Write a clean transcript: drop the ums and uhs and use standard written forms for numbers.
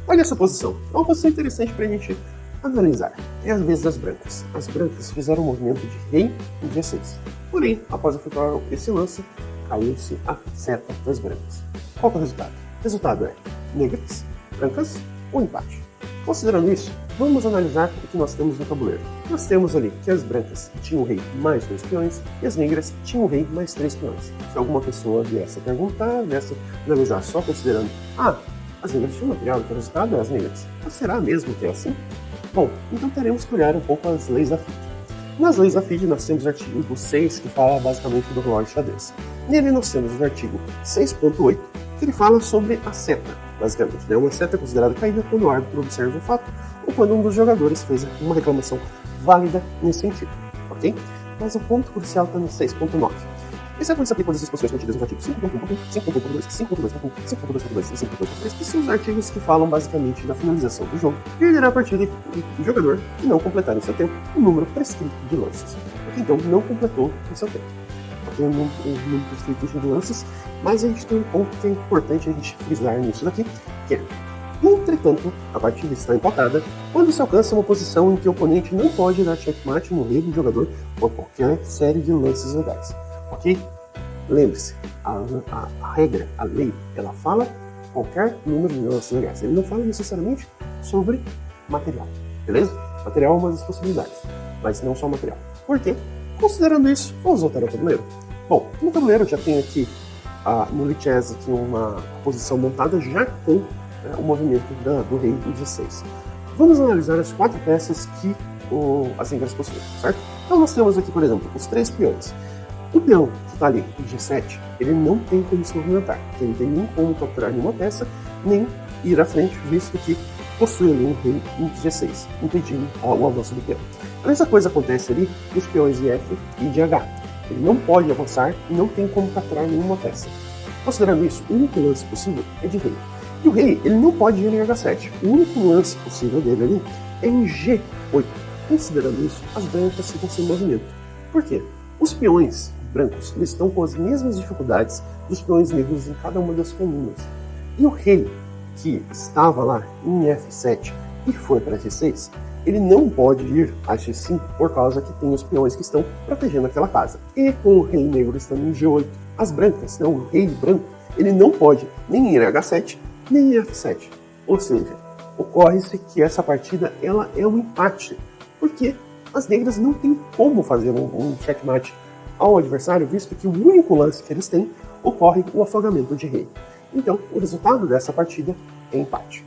Olha essa posição. É uma posição interessante para a gente analisar. É a vez das brancas. As brancas fizeram um movimento de rei em G6. Porém, após efetuar esse lance, caiu-se a seta das brancas. Qual é o resultado? O resultado é negras, brancas ou empate. Considerando isso, vamos analisar o que nós temos no tabuleiro. Nós temos ali que as brancas tinham o rei mais 2 peões e as negras tinham o rei mais 3 peões. Se alguma pessoa viesse a perguntar, viesse a analisar só considerando as negras tinham material, então o resultado é as negras. Mas será mesmo que é assim? Bom, então teremos que olhar um pouco as leis da FIDE. Nas leis da FIDE nós temos o artigo 6, que fala basicamente do relógio de xadrez. Nele nós temos o artigo 6.8, que ele fala sobre a seta, basicamente. Né? Uma seta é considerada caída quando o árbitro observa o fato ou quando um dos jogadores fez uma reclamação válida nesse sentido, ok? Mas o ponto crucial está no 6.9. Esse é quando se aplicam as disposições contidas nos artigos 5.1, 5.2, 5.2.1, 5.2.2 e 5.2.3, que são os artigos que falam basicamente da finalização do jogo, perderá a partida do jogador que não completar em seu tempo o número prescrito de lances. Então, não completou em seu tempo. Aqui é o número prescrito de lances, mas a gente tem um ponto que é importante a gente frisar nisso daqui, que é: entretanto, a partida está empatada quando se alcança uma posição em que o oponente não pode dar checkmate no rei do jogador por qualquer série de lances legais. Ok? Lembre-se, a regra, a lei, ela fala qualquer número de lances legais. Ele não fala necessariamente sobre material, beleza? Material é uma das possibilidades, mas não só material. Por quê? Considerando isso, vamos voltar ao tabuleiro. Bom, no tabuleiro eu já tenho aqui no Lichess aqui uma posição montada já com o movimento do rei do G6. Vamos analisar as 4 peças que as negras possuem, certo? Então nós temos aqui, por exemplo, os 3 peões. O peão que está ali em G7, ele não tem como se movimentar, ele não tem nem como capturar nenhuma peça, nem ir à frente, visto que possui ali um rei em G6, impedindo o avanço do peão. A mesma coisa acontece ali nos peões de F e de H. Ele não pode avançar e não tem como capturar nenhuma peça. Considerando isso, o único lance possível é de rei. E o rei, ele não pode ir em H7. O único lance possível dele ali é em G8. Considerando isso, as brancas ficam sem movimento. Por quê? Os peões brancos eles estão com as mesmas dificuldades dos peões negros em cada uma das colunas. E o rei, que estava lá em F7 e foi para G6, ele não pode ir a G5 por causa que tem os peões que estão protegendo aquela casa. E com o rei negro estando em G8, as brancas, não, o rei branco, ele não pode nem ir em H7, nem em F7. Ou seja, ocorre-se que essa partida ela é um empate, porque as negras não têm como fazer um checkmate ao adversário, visto que o único lance que eles têm ocorre o afogamento de rei. Então, o resultado dessa partida é empate.